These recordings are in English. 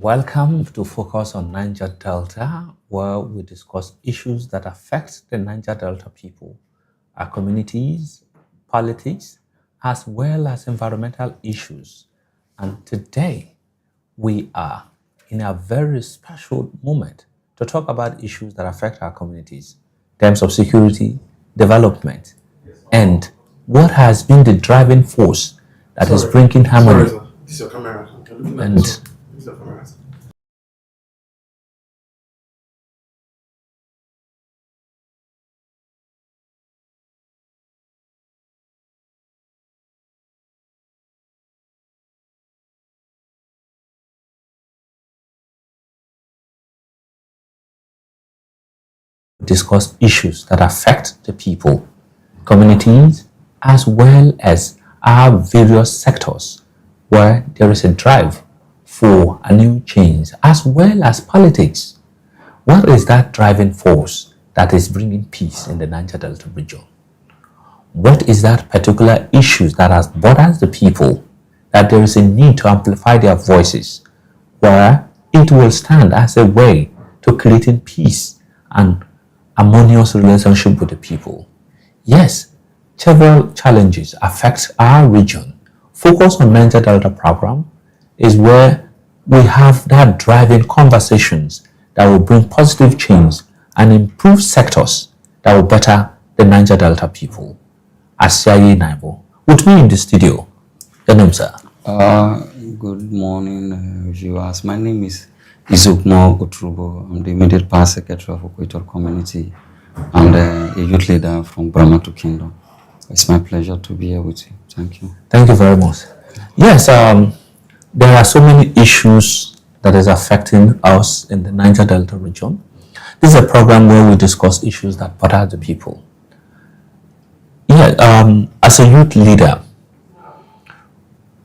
Welcome to Focus on Niger Delta, where we discuss issues that affect the Niger Delta people, our communities, politics, as well as environmental issues. And today, we are in a very special moment to talk about issues that affect our communities in terms of security, development, and what has been the driving force that is bringing harmony. Sorry, sir. This is your camera. Okay, looking at And this. This is your camera. discuss issues that affect the people, communities, as well as our various sectors where there is a drive for a new change, as well as politics. What is that driving force that is bringing peace in the Niger Delta region? What is that particular issue that has bothered the people that there is a need to amplify their voices, where it will stand as a way to creating peace and harmonious relationship with the people? Yes, several challenges affect our region. Focus on Niger Delta program is where we have that driving conversations that will bring positive change and improve sectors that will better the Niger Delta people. Asiaye Naibo, with me in the studio. Your name, sir? Good morning, viewers. My name is Izoukumor Oturubo. I'm the immediate past secretary of Equator Community and a youth leader from Bramatu Kingdom. It's my pleasure to be here with you. Thank you. Thank you very much. Yes, there are so many issues that is affecting us in the Niger Delta region. This is a program where we discuss issues that bother the people. Yeah, as a youth leader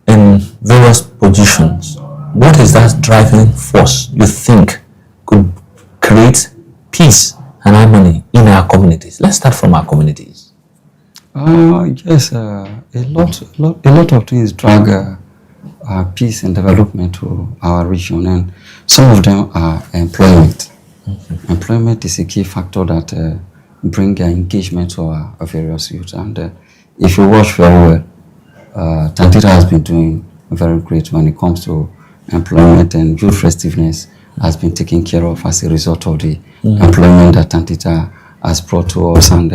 in various positions, what is that driving force you think could create peace and harmony in our communities? Let's start from our communities. Yes, a lot of things drag peace and development to our region, and some of them are employment. Employment is a key factor that bring engagement to our various youth. And if you watch very well, Tantita has been doing very great when it comes to employment, and youth restiveness has been taken care of as a result of the employment that Tantita has brought to us, and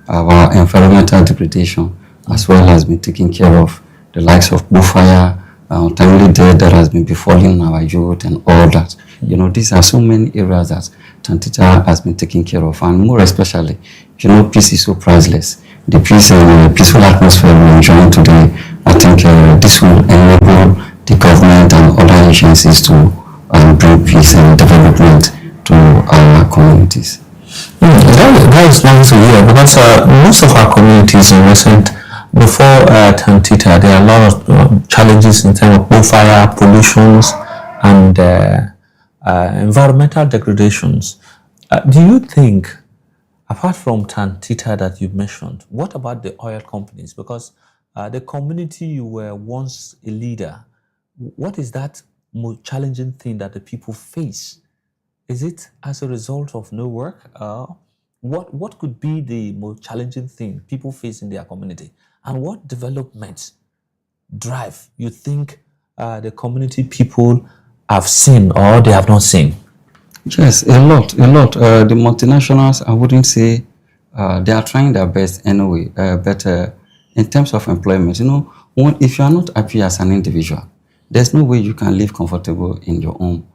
our environmental degradation as well has been taken care of. The likes of bushfire, timely death that has been befalling our youth and all that. You know, these are so many areas that Tantita has been taken care of, and more especially, you know, peace is so priceless. The peace and peaceful atmosphere we're enjoying today, I think this will enable the government and other agencies to bring peace and development to our communities. That is nice to hear, because most of our communities in recent, before Tantita, there are a lot of challenges in terms of bushfire, pollutions, and environmental degradations. Do you think, apart from Tantita that you mentioned, what about the oil companies? Because the community you were once a leader, what is that most challenging thing that the people face? Is it as a result of no work? What could be the most challenging thing people face in their community? And what development drive you think the community people have seen or they have not seen? Yes, a lot. The multinationals, I wouldn't say they are trying their best anyway, but in terms of employment, you know, if you are not happy as an individual, there's no way you can live comfortable in your home.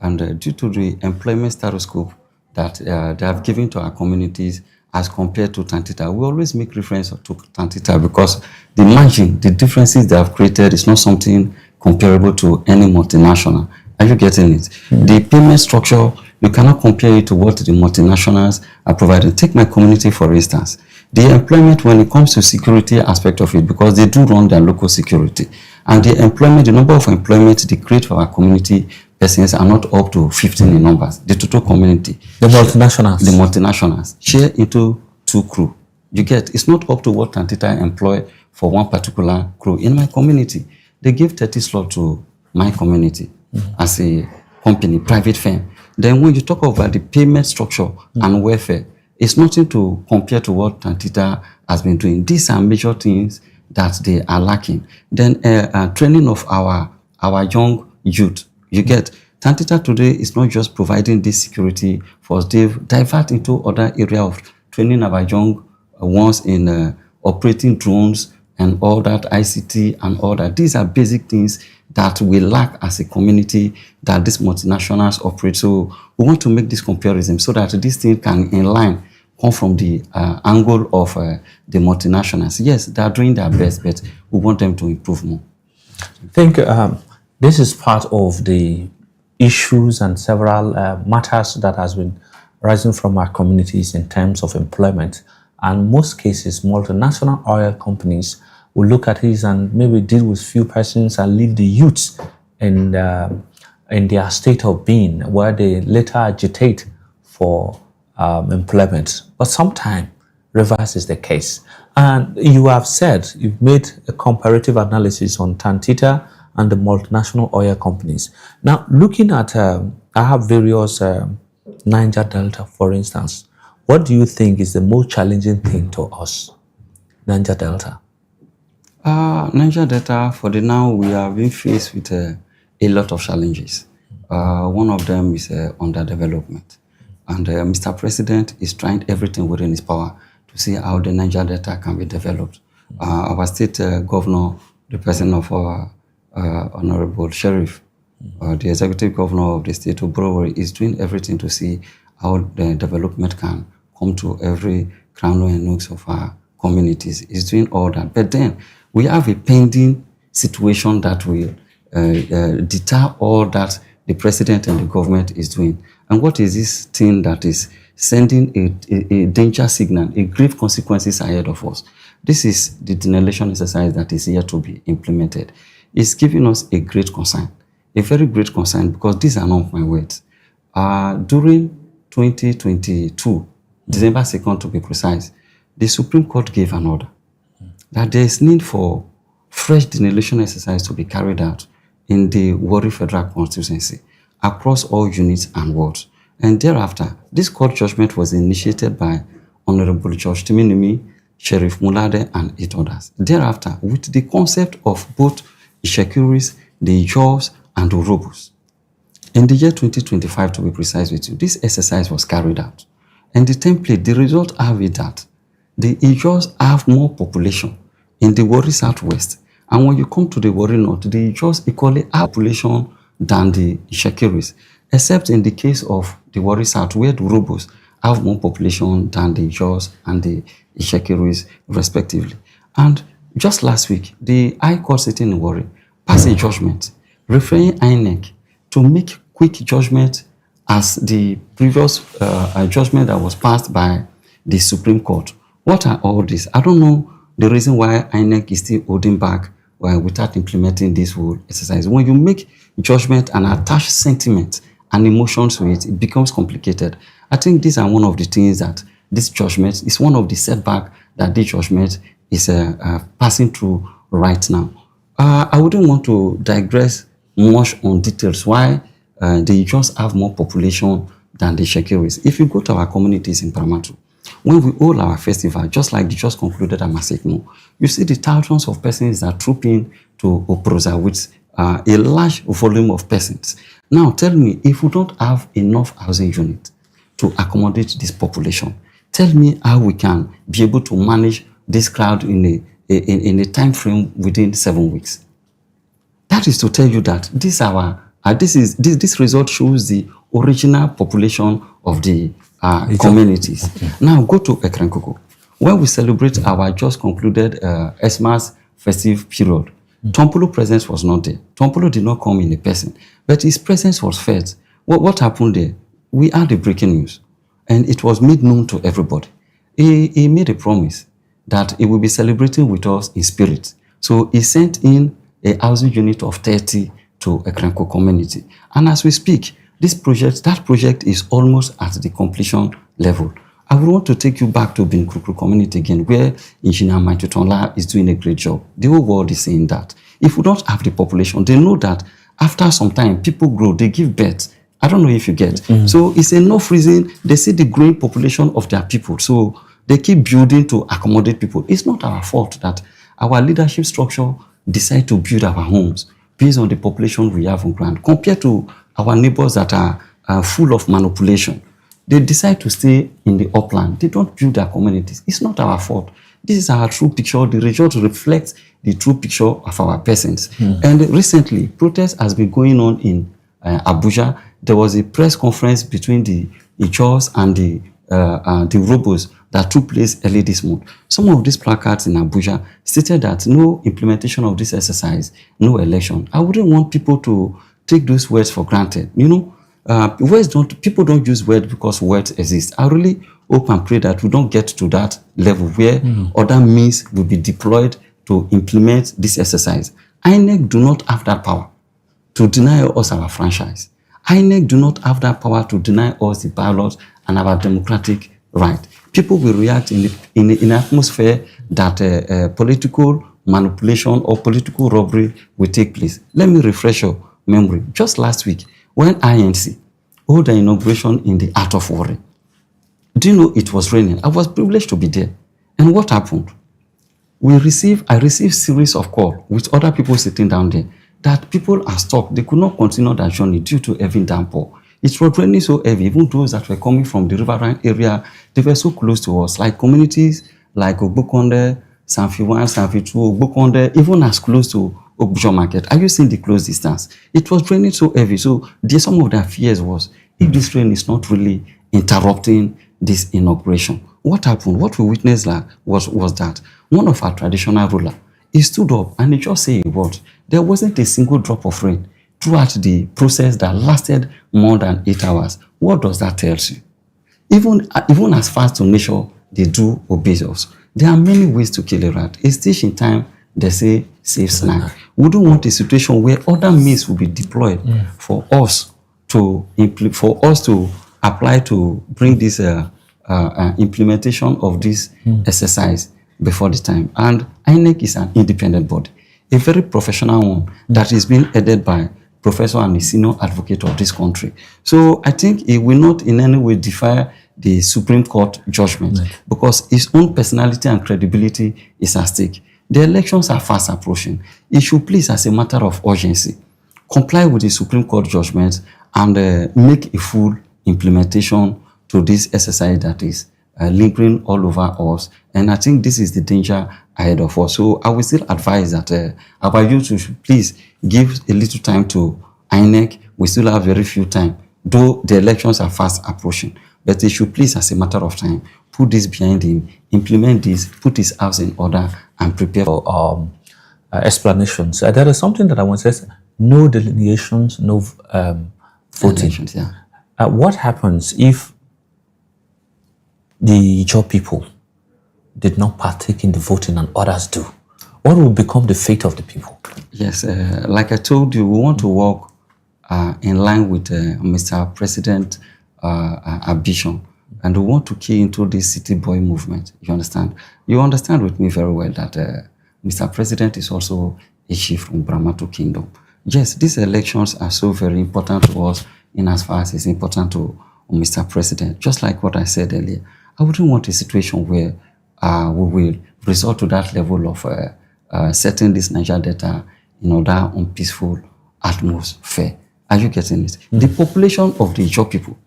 And due to the employment status quo that they have given to our communities as compared to Tantita, we always make reference to Tantita because the margin, the differences they have created is not something comparable to any multinational. Are you getting it? The payment structure, you cannot compare it to what the multinationals are providing. Take my community, for instance. The employment, when it comes to security aspect of it, because they do run their local security, and the employment, the number of employment they create for our community persons are not up to 15 in numbers. The total community. The multinationals share into 2 crew. You get, it's not up to what Tantita employ for one particular crew. In my community, they give 30 slots to my community as a company, private firm. Then when you talk about the payment structure and welfare, it's nothing to compare to what Tantita has been doing. These are major things that they are lacking. Then training of our young youth. You get Tantita today is not just providing this security for us. They've divert into other area of training our young ones in operating drones and all that, ICT and all that. These are basic things that we lack as a community that these multinationals operate. So we want to make this comparison so that this thing can in line come from the angle of the multinationals. Yes, they are doing their best, but we want them to improve more. I think this is part of the issues and several matters that has been rising from our communities in terms of employment. And most cases, multinational oil companies will look at this and maybe deal with few persons and leave the youths in their state of being, where they later agitate for employment. But sometimes reverse is the case. And you have said, you've made a comparative analysis on Tantita and the multinational oil companies. Now, looking at, I have various Niger Delta, for instance. What do you think is the most challenging thing to us, Niger Delta? Niger Delta, for the now, we are being faced with a lot of challenges. One of them is underdevelopment. And Mr. President is trying everything within his power to see how the Niger Delta can be developed. Our state governor, the person of our Honorable Sheriff, the executive governor of the state of Warri, is doing everything to see how the development can come to every crown and nooks of our communities. He's doing all that. But then we have a pending situation that will deter all that the president and the government is doing. And what is this thing that is sending a danger signal, a grave consequences ahead of us? This is the delineation exercise that is here to be implemented. It's giving us a great concern, a very great concern, because these are not my words. During 2022, December 2nd to be precise, the Supreme Court gave an order that there is need for fresh delineation exercise to be carried out in the Warri Federal constituency across all units and wards. And thereafter, this court judgment was initiated by Honorable Judge Timinimi, Sheriff Mulade, and 8 others. Thereafter, with the concept of both the Shekiris, the Ijaws, and the Urobos. In the year 2025, to be precise with you, this exercise was carried out. And the template, the result have it that the Ijaws have more population in the Warri Southwest. And when you come to the Warri North, the Ijaws equally have population than the Shekiris, except in the case of the Warri South, where the Urobos have more population than the Ijaws and the Shekiris, respectively. And just last week, the High Court sitting in Warri passed a judgment referring INEC to make quick judgment as the previous judgment that was passed by the Supreme Court. What are all this? I don't know the reason why INEC is still holding back without implementing this whole exercise. When you make judgment and attach sentiment and emotions to it, it becomes complicated. I think these are one of the things that this judgment is one of the setback that this judgment is passing through right now. I wouldn't want to digress much on details why they just have more population than the Shekiris. If you go to our communities in Paramatu, when we hold our festival, just like the just concluded at Masekno, you see the thousands of persons that troop in to Oproza with a large volume of persons. Now tell me, if we don't have enough housing units to accommodate this population, tell me how we can be able to manage this crowd in a time frame within 7 weeks. That is to tell you that this result shows the original population of the communities. Okay. Now go to Ekrankuku, where we celebrate our just concluded Xmas festive period. Tompolo presence was not there. Tompolo did not come in a person, but his presence was felt. What happened there? We had the breaking news, and it was made known to everybody. He made a promise that he will be celebrating with us in spirit. So he sent in a housing unit of 30 to Ekranko community. And as we speak, that project is almost at the completion level. I would want to take you back to Binkrukru community again, where Engineer Maitutonla is doing a great job. The whole world is saying that. If we don't have the population, they know that After some time, people grow, they give birth. I don't know if you get. So it's enough reason they see the growing population of their people. So they keep building to accommodate people. It's not our fault that our leadership structure decide to build our homes based on the population we have on ground compared to our neighbors that are full of manipulation. They decide to stay in the upland. They don't build their communities. It's not our fault. This is our true picture. The result reflects the true picture of our persons. And recently, protest has been going on in Abuja. There was a press conference between the Ijaws and the Urhobos that took place early this month. Some of these placards in Abuja stated that no implementation of this exercise, no election. I wouldn't want people to take those words for granted. You know, people don't use words because words exist. I really hope and pray that we don't get to that level where other means will be deployed to implement this exercise. INEC do not have that power to deny us our franchise. INEC do not have that power to deny us the ballot and our democratic right. People will react in an atmosphere that political manipulation or political robbery will take place. Let me refresh your memory. Just last week, when INC held the inauguration in the Art of Warri, do you know it was raining? I was privileged to be there. And what happened? I received series of calls with other people sitting down there that people are stuck. They could not continue their journey due to heavy downpour. It was raining so heavy. Even those that were coming from the riverine area, they were so close to us. Like communities like Ogbokonde, Sanfi-1, Sanfi-2, Ogbokonde, even as close to Ogbujo Market. Are you seeing the close distance? It was raining so heavy. So some of their fears was, if this rain is not really interrupting this inauguration. What happened? What we witnessed was that one of our traditional rulers, he stood up and he just said a word. There wasn't a single drop of rain throughout the process that lasted more than 8 hours. What does that tell you? Even as far as to nature, they do obey us. There are many ways to kill a rat. A stitch in time, they say, saves life. We don't want a situation where other means will be deployed for us to apply to bring this implementation of this exercise before the time. And INEC is an independent body, a very professional one that is being headed by professor and a senior advocate of this country. So I think it will not in any way defy the Supreme Court judgment because his own personality and credibility is at stake. The elections are fast approaching. It should please, as a matter of urgency, comply with the Supreme Court judgment and make a full implementation to this exercise that is lingering all over us. And I think this is the danger ahead of us. So I will still advise that our youth should please give a little time to INEC. We still have very few time, though the elections are fast approaching. But they should please, as a matter of time, put this behind him, implement this, put his house in order, and prepare for explanations. There is something that I want to say: no delineations, no voting. Elections, yeah. What happens if the Ijaw people did not partake in the voting and others do? What will become the fate of the people? Yes, like I told you, we want to work in line with Mr. President's ambition, and we want to key into this city boy movement. You understand? You understand with me very well that Mr. President is also a chief from Brahmato Kingdom. Yes, these elections are so very important to us in as far as it's important to Mr. President. Just like what I said earlier, I wouldn't want a situation where we will resort to that level of setting this Niger Delta in other unpeaceful atmosphere. Are you getting it? The population of the Ijaw people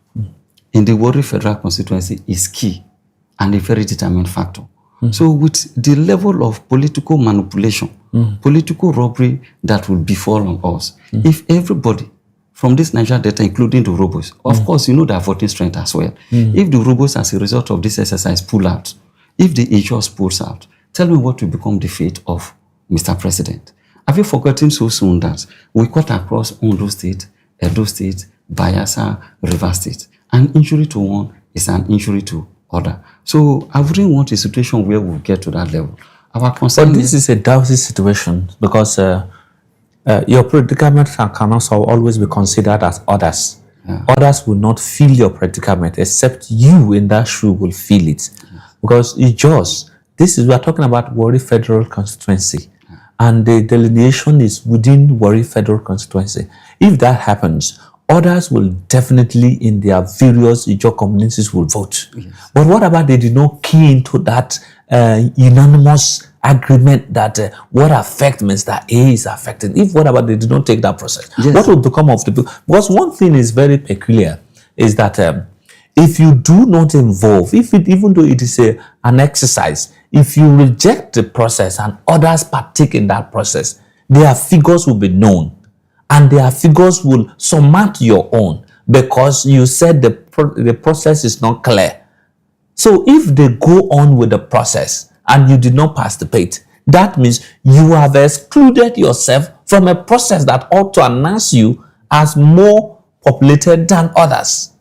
in the Warri Federal constituency is key and a very determined factor. So with the level of political manipulation, political robbery that will befall on us, if everybody from this Niger Delta, including the Urhobos, of course, you know their voting strength as well. If the Urhobos, as a result of this exercise, pull out, if the Ijaws pulls out, tell me what will become the fate of Mr. President. Have you forgotten so soon that we cut across Ondo State, Edo State, Bayelsa, Rivers State? An injury to one is an injury to other. So I wouldn't want a situation where we'll get to that level. Our concern But this is a dowsy situation because your predicament can also always be considered as others. Others will not feel your predicament except you in that shoe will feel it. Because Ijaws, we are talking about Warri Federal constituency. and the delineation is within Warri Federal constituency, if that happens, others will definitely in their various Ijaw communities will vote. Yes. But what about they did not key into that unanimous agreement that what affect Mr. A is affected? If what about they did not take that process? Yes. What will become of the people? Because one thing is very peculiar is that if you do not involve, even though it is an exercise, if you reject the process and others partake in that process, their figures will be known. And their figures will surmount your own because you said the process is not clear. So if they go on with the process and you did not participate, that means you have excluded yourself from a process that ought to announce you as more populated than others.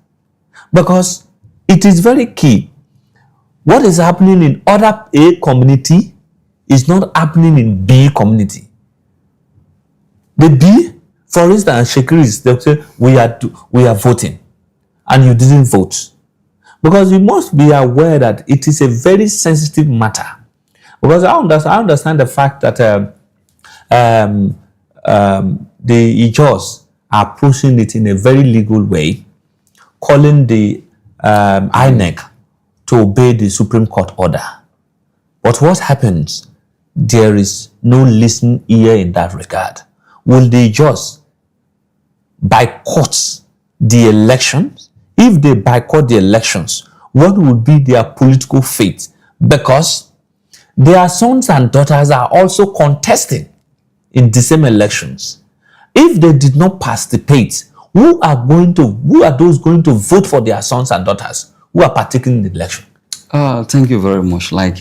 Because it is very key. What is happening in other A community is not happening in B community. The B, for instance, Shekiris, they'll say, we are voting, and you didn't vote. Because you must be aware that it is a very sensitive matter. Because I understand the fact that the Ijaws are pushing it in a very legal way, calling the INEC to obey the Supreme Court order. But what happens? There is no listening ear in that regard. Will the Ijaws boycott the elections? If they boycott the elections, what would be their political fate? Because their sons and daughters are also contesting in the same elections. If they did not participate, who are those going to vote for their sons and daughters who are partaking in the election? Thank you very much. Like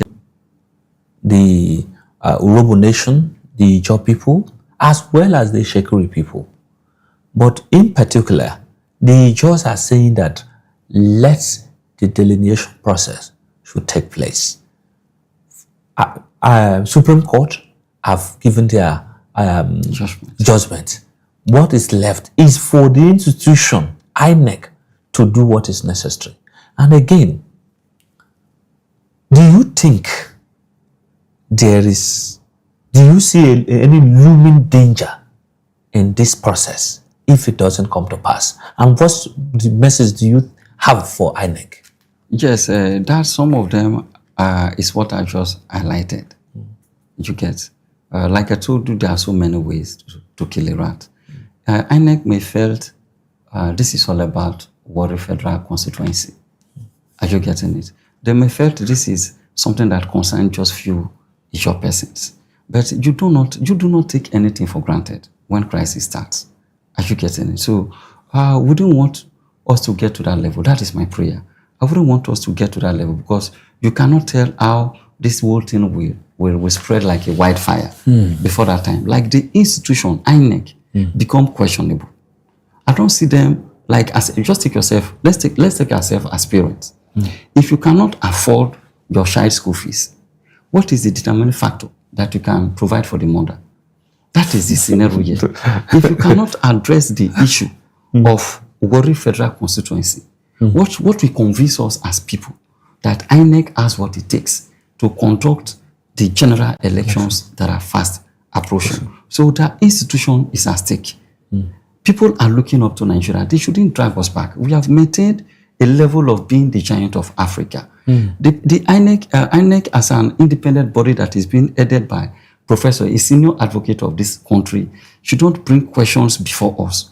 the Urobo Nation, the Ijaw people, as well as the Shekiri people. But in particular, the Ijaws are saying that let the delineation process should take place. Supreme Court have given their judgment. What is left is for the institution, INEC, to do what is necessary. And again, do you think do you see any looming danger in this process if it doesn't come to pass? And what the message do you have for INEC? Yes, that some of them is what I just highlighted. You get, like I told you, there are so many ways to kill a rat. INEC may felt this is all about Warri Federal constituency. Are you getting it? They may felt this is something that concerns just few Ijaw persons. But you do not take anything for granted when crisis starts. Are you getting it? So we don't want us to get to that level. That is my prayer. I wouldn't want us to get to that level because you cannot tell how this whole thing will spread like a wildfire before that time. Like the institution, INEC, become questionable. I don't see them like as just take yourself. Let's take ourselves as parents. If you cannot afford your child's school fees, what is the determining factor that you can provide for the mother? That is the scenario here. If you cannot address the issue of Warri Federal constituency, what will convince us as people that INEC has what it takes to conduct the general elections that are fast approaching? So that institution is at stake. People are looking up to Nigeria. They shouldn't drag us back. We have maintained a level of being the giant of Africa. The INEC as an independent body that is being headed by Professor, a senior advocate of this country, should not bring questions before us.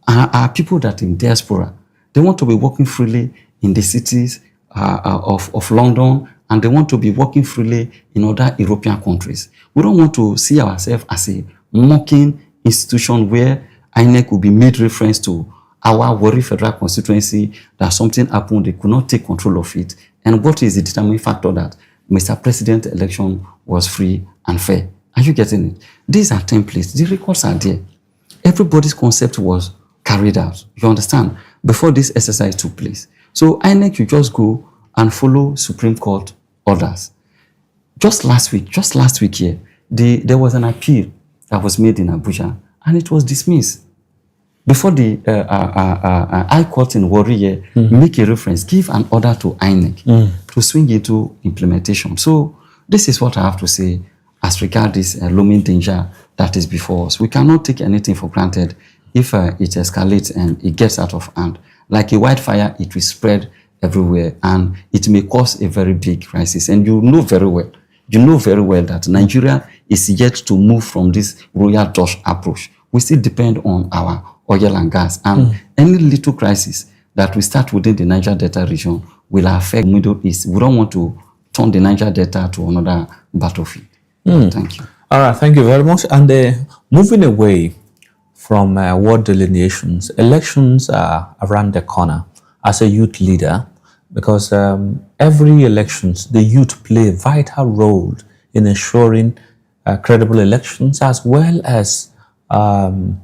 Our people that in diaspora, they want to be working freely in the cities of London, and they want to be working freely in other European countries. We don't want to see ourselves as a mocking institution where INEC will be made reference to our Warri Federal constituency, that something happened, they could not take control of it. And what is the determining factor that Mr. President election was free and fair? Are you getting it? These are templates. The records are there. Everybody's concept was carried out. You understand? Before this exercise took place. So INEC, you just go and follow Supreme Court orders. Just last week here, there was an appeal that was made in Abuja, and it was dismissed. Before the High Court in Warri make a reference, give an order to INEC to swing into implementation. So this is what I have to say. as regards this looming danger that is before us. We cannot take anything for granted. If it escalates and it gets out of hand, like a wildfire, it will spread everywhere and it may cause a very big crisis. And you know very well that Nigeria is yet to move from this royal Dutch approach. We still depend on our oil and gas, and any little crisis that we start within the Niger Delta region will affect the Middle East. We don't want to turn the Niger Delta to another battlefield. Thank you. All right, thank you very much. And moving away from ward delineations, elections are around the corner. As a youth leader, because every elections, the youth play a vital role in ensuring credible elections as well as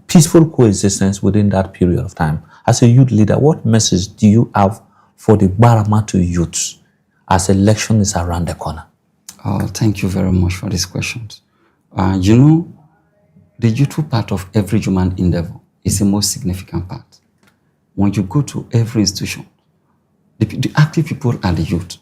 peaceful coexistence within that period of time. As a youth leader, what message do you have for the Baramatu youths as election is around the corner? Thank you very much for these questions. You know, the youthful part of every human endeavor is the most significant part. When you go to every institution, the active people are the youth.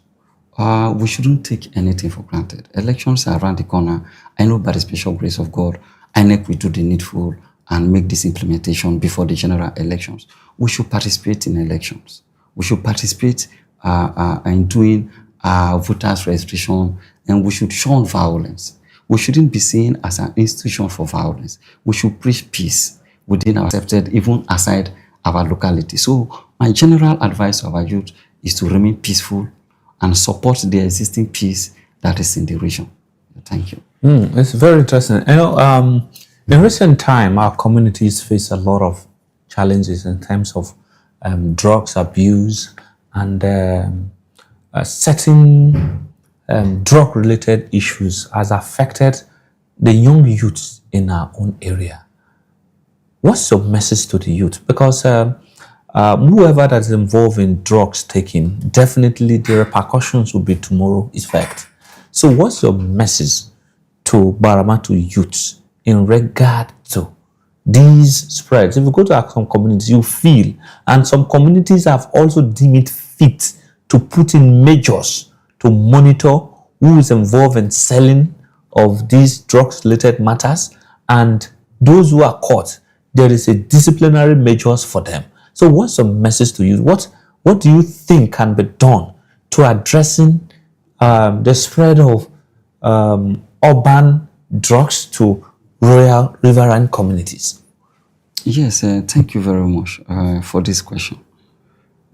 We shouldn't take anything for granted. Elections are around the corner. I know by the special grace of God, INEC will do the needful and make this implementation before the general elections. We should participate in elections. We should participate in doing voters registration, and we should shun violence. We shouldn't be seen as an institution for violence. We should preach peace within our accepted, even aside our locality. So my general advice to our youth is to remain peaceful and support the existing peace that is in the region. Thank you. It's very interesting. You know, in recent time, our communities face a lot of challenges in terms of drugs abuse and certain drug-related issues has affected the young youths in our own area. What's your message to the youth? Because whoever that's involved in drugs taking, definitely the repercussions will be tomorrow's effect. So what's your message to Baramatu youths in regard to these spreads? If you go to some communities, you feel, and some communities have also deemed it fit to put in measures to monitor who is involved in selling of these drugs-related matters, and those who are caught, there is a disciplinary measures for them. So what's your message to you? What do you think can be done to addressing the spread of urban drugs to rural riverine communities? Yes, thank you very much for this question.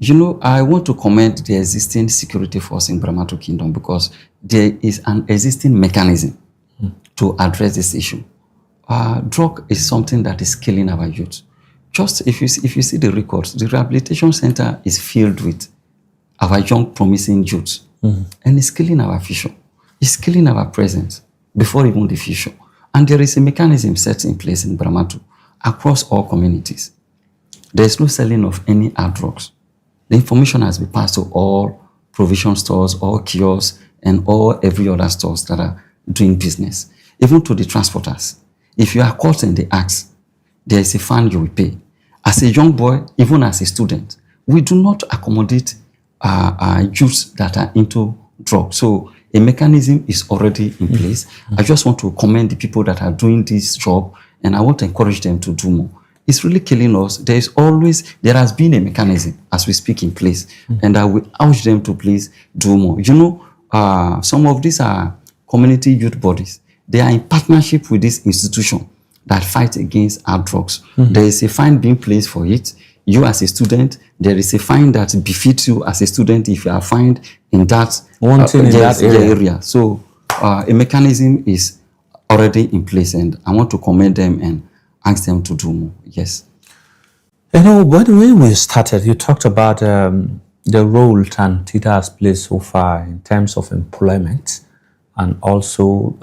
You know, I want to commend the existing security force in Baramatu Kingdom because there is an existing mechanism to address this issue. Drug is something that is killing our youth. Just if you see the records, the rehabilitation center is filled with our young promising youths, and it's killing our future. It's killing our present before even the future. And there is a mechanism set in place in Baramatu across all communities. There is no selling of any hard drugs. The information has been passed to all provision stores, all kiosks, and every other stores that are doing business, even to the transporters. If you are caught in the acts, there is a fine you will pay. As a young boy, even as a student, we do not accommodate youths that are into drugs. So a mechanism is already in place. I just want to commend the people that are doing this job, and I want to encourage them to do more. It's really killing us. There has been a mechanism as we speak in place, and I will urge them to please do more. You know, some of these are community youth bodies. They are in partnership with this institution that fight against hard drugs. There is a fine being placed for it. You as a student, there is a fine that befits you as a student if you are fined in that area. So a mechanism is already in place, and I want to commend them and ask them to do more. Yes. You know, when we started, you talked about the role Tantita has played so far in terms of employment and also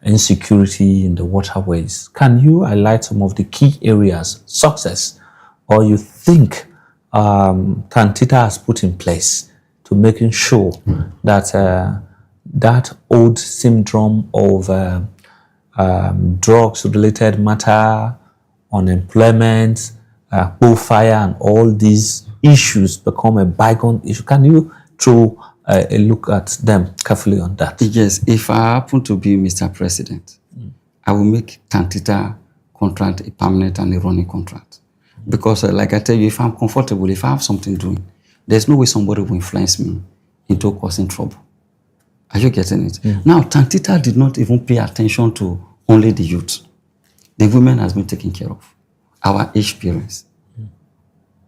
insecurity in the waterways. Can you highlight some of the key areas, success, or you think Tantita has put in place to making sure that that old syndrome of drugs-related matter, unemployment, bullfire, and all these issues become a bygone issue? Can you throw a look at them carefully on that. Yes, if I happen to be Mr. President, I will make Tantita contract a permanent and a running contract. Because like I tell you, if I'm comfortable, if I have something doing, there's no way somebody will influence me into causing trouble. Are you getting it? Now, Tantita did not even pay attention to only the youth. The women has been taken care of. Our age parents.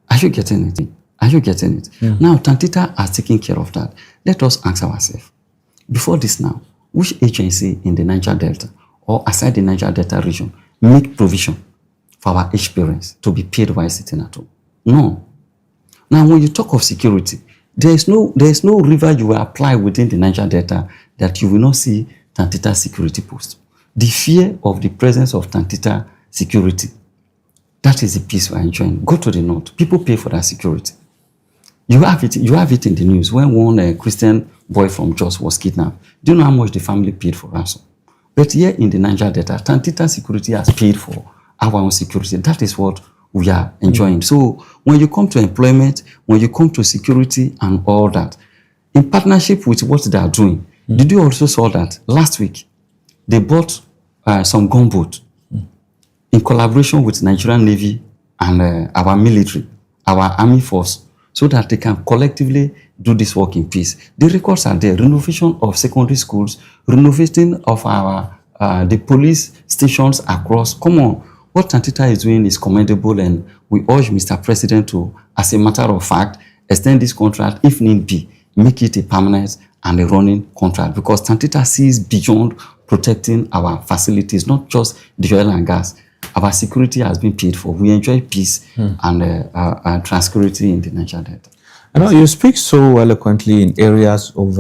Are you getting it? Are you getting it? Now, Tantita has taken care of that. Let us ask ourselves, before this now, which agency in the Niger Delta or aside the Niger Delta region make provision for our age parents to be paid while sitting at home? No. Now, when you talk of security, there is no river you will apply within the Niger Delta that you will not see Tantita security post. The fear of the presence of Tantita security, that is the peace we are enjoying. Go to the north. People pay for that security. You have it in the news. When one Christian boy from Jos was kidnapped, do you know how much the family paid for ransom? But here in the Niger Delta, Tantita security has paid for our own security. That is what we are enjoying. So when you come to employment, when you come to security and all that, in partnership with what they are doing, did you also saw that last week they bought some gunboat in collaboration with Nigerian Navy and our military, our army force, so that they can collectively do this work in peace. The records are there. Renovation of secondary schools, renovating of our the police stations across. Come on, what Tantita is doing is commendable, and we urge Mr. President to, as a matter of fact, extend this contract if need be, make it a permanent and a running contract, because Tantita sees beyond protecting our facilities, not just the oil and gas. Our security has been paid for. We enjoy peace and tranquility in the Niger Delta. I know you speak so eloquently in areas of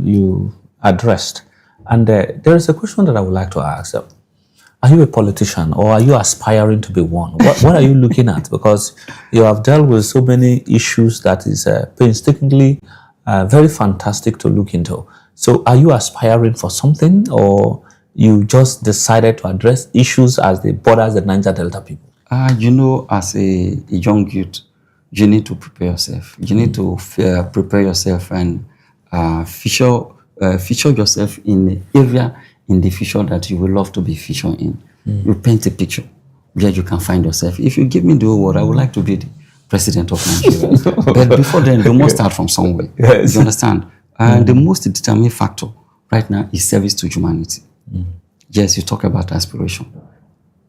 you addressed, and there is a question that I would like to ask. Are you a politician or are you aspiring to be one? What are you looking at? Because you have dealt with so many issues that is painstakingly very fantastic to look into. So are you aspiring for something, or you just decided to address issues as they borders the Niger Delta people? You know, as a young youth, you need to prepare yourself. You need to prepare yourself and feature yourself in the area in the future that you will love to be featured in. You paint a picture where you can find yourself. If you give me the whole world, I would like to be the president of Nigeria. But before then, you must start from somewhere. Yes. You understand? The most determining factor right now is service to humanity. Yes, you talk about aspiration.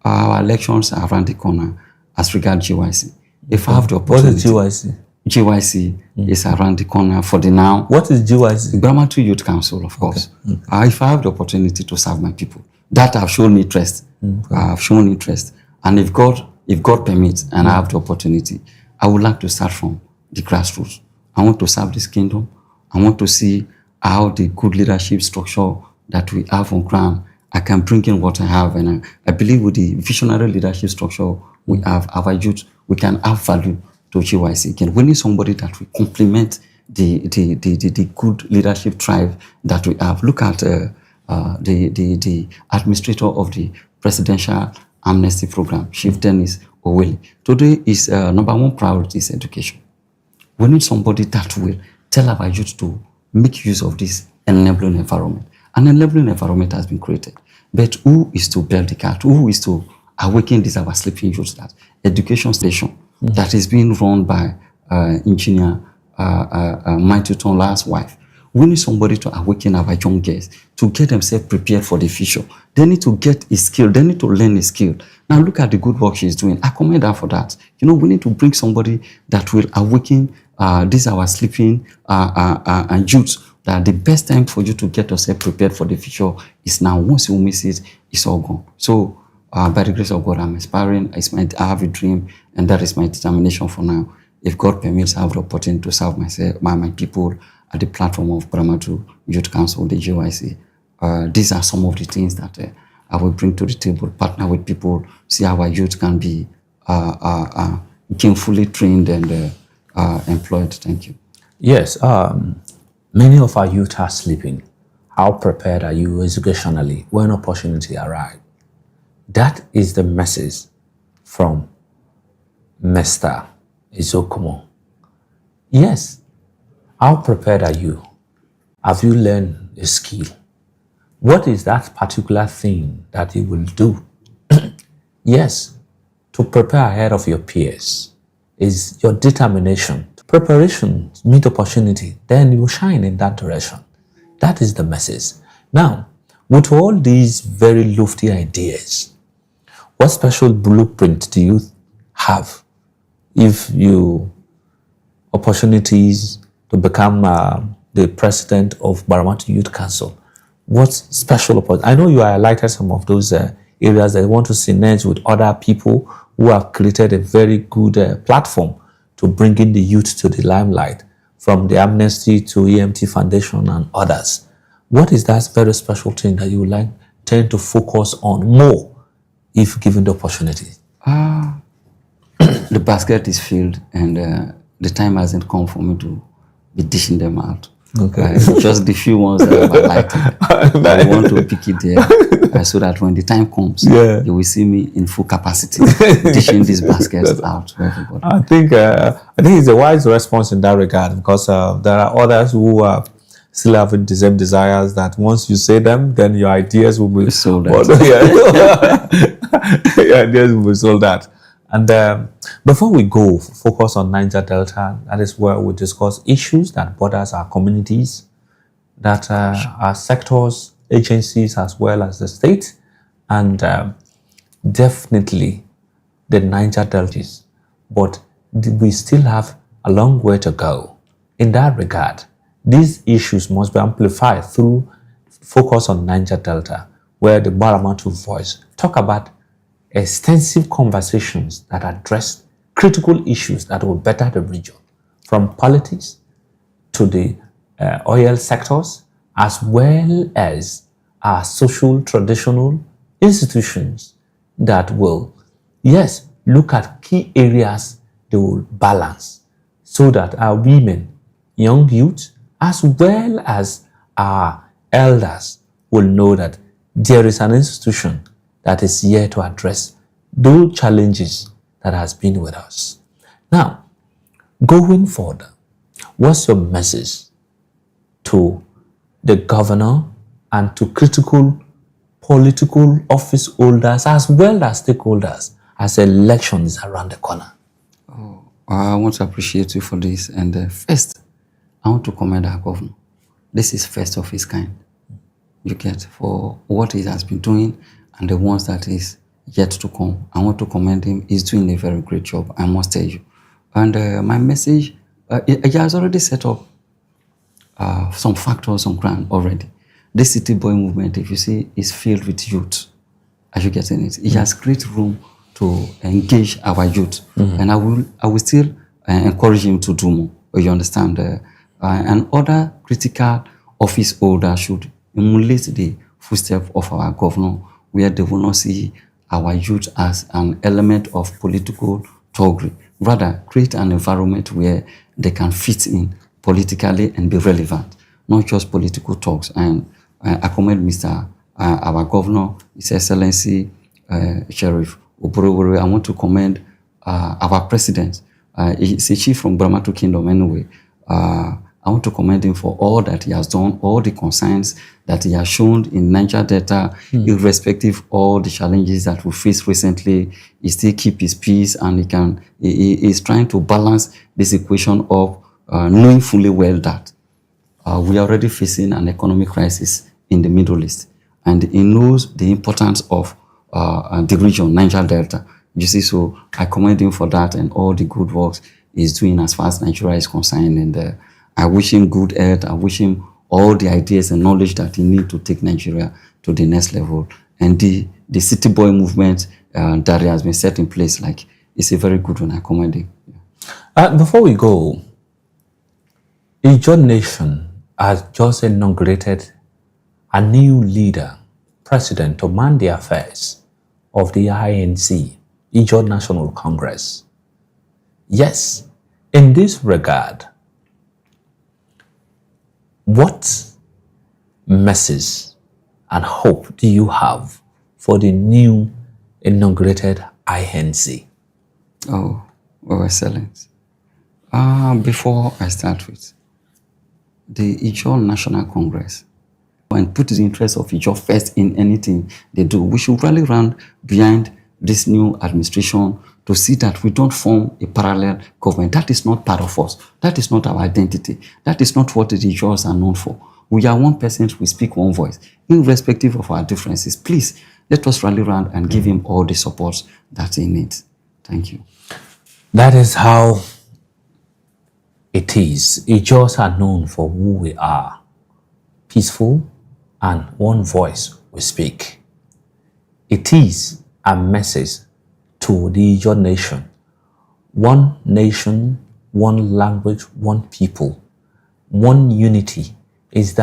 Our elections are around the corner as regards GYC. If I have the opportunity... What is GYC? GYC is around the corner for the now. What is GYC? Grammar to Youth Council, of course. Okay. If I have the opportunity to serve my people, that I've shown interest. I've shown interest. And if God permits and I have the opportunity, I would like to start from the grassroots. I want to serve this kingdom. I want to see how the good leadership structure that we have on ground, I can bring in what I have. And I believe with the visionary leadership structure we have, our youth, we can add value to GYC. Again, we need somebody that will complement the good leadership tribe that we have. Look at the administrator of the Presidential Amnesty Program, Chief Dennis Oweli. Today is number one priority is education. We need somebody that will tell our youth to make use of this enabling environment. An enabling environment has been created. But who is to build the cat? Who is to awaken this our sleeping youth? That education station that is being run by engineer Mighty Tonla's wife. We need somebody to awaken our young girls to get themselves prepared for the future. They need to get a skill. They need to learn a skill. Now look at the good work she's doing. I commend her for that. You know, we need to bring somebody that will awaken this our sleeping and youth. That the best time for you to get yourself prepared for the future is now. Once you miss it, it's all gone. So by the grace of God, I'm aspiring. I have a dream, and that is my determination for now. If God permits, I have the opportunity to serve myself, my people at the platform of Paramatu Youth Council, the GYC. These are some of the things that I will bring to the table, partner with people, see how our youth can be gainfully trained and employed. Thank you. Yes, many of our youth are sleeping. How prepared are you educationally when opportunity arrives? That is the message from Mr. Izoukumor. Yes, how prepared are you have you learned a skill? What is that particular thing that you will do? Yes, to prepare ahead of your peers is your determination. Preparation meet opportunity, then you shine in that direction. That is the message. Now, with all these very lofty ideas, what special blueprint do you have if you opportunities to become the president of Baramatu Youth Council? What special opportunity? I know you highlighted some of those areas that you want to synergize with other people who have created a very good platform to bring in the youth to the limelight, from the Amnesty to EMT Foundation and others. What is that very special thing that you would like tend to focus on more if given the opportunity? The basket is filled, and the time hasn't come for me to be dishing them out. Okay. Just the few ones that I like. I want to pick it there so that when the time comes, you will see me in full capacity dishing these baskets out to everybody. I think it's a wise response in that regard, because there are others who still have the same desires that once you say them, then your ideas will be sold out. Your ideas will be sold out. And before we go, focus on Niger Delta. That is where we discuss issues that borders our communities, that our sectors, agencies, as well as the state, and definitely the Niger Delta. But we still have a long way to go. In that regard, these issues must be amplified through focus on Niger Delta, where the Baramatu voice talk about extensive conversations that address critical issues that will better the region, from politics to the oil sectors, as well as our social traditional institutions that will, yes, look at key areas they will balance, so that our women, young youth, as well as our elders will know that there is an institution that is here to address those challenges that has been with us. Now, going further, what's your message to the governor and to critical political office holders as well as stakeholders as elections around the corner? I want to appreciate you for this. And first, I want to commend our governor. This is first of his kind. You get, for what he has been doing and the ones that is yet to come. I want to commend him. He's doing a very great job, I must tell you. And my message, he has already set up some factors on ground already. This city boy movement, if you see, is filled with youth. Are you getting it? It has great room to engage our youth. And I will still encourage him to do more. You understand? And other critical office holders should emulate the footsteps of our governor, where they will not see our youth as an element of political thuggery. Rather, create an environment where they can fit in politically and be relevant, not just political talks. And I commend our governor, His Excellency Sheriff Oturubo. I want to commend our president. He's a chief from Baramatu Kingdom anyway. I want to commend him for all that he has done, all the concerns that he has shown in Niger Delta, irrespective of all the challenges that we faced recently. He still keep his peace, and he is trying to balance this equation of knowing fully well that we are already facing an economic crisis in the Middle East, and he knows the importance of the region, Niger Delta. You see, so I commend him for that and all the good works he's doing as far as Nigeria is concerned. And I wish him good health. I wish him all the ideas and knowledge that he needs to take Nigeria to the next level. And the city boy movement that has been set in place, like, it's a very good one. I commend him. Before we go, Ijaw Nation has just inaugurated a new leader, president, to man the affairs of the INC, Ijaw National Congress. Yes, in this regard, what message and hope do you have for the new inaugurated INC? Oh, excellent. Before I start with, the Ijaw National Congress and put the interest of Ijaw first in anything they do. We should rally around behind this new administration to see that we don't form a parallel government. That is not part of us. That is not our identity. That is not what the Ijaws are known for. We are one person, we speak one voice, irrespective of our differences. Please, let us rally around and give him all the support that he needs. Thank you. That is how it is. Ijaws are known for who we are. Peaceful and one voice we speak. It is a message to the Ijaw nation. One nation, one language, one people, one unity is that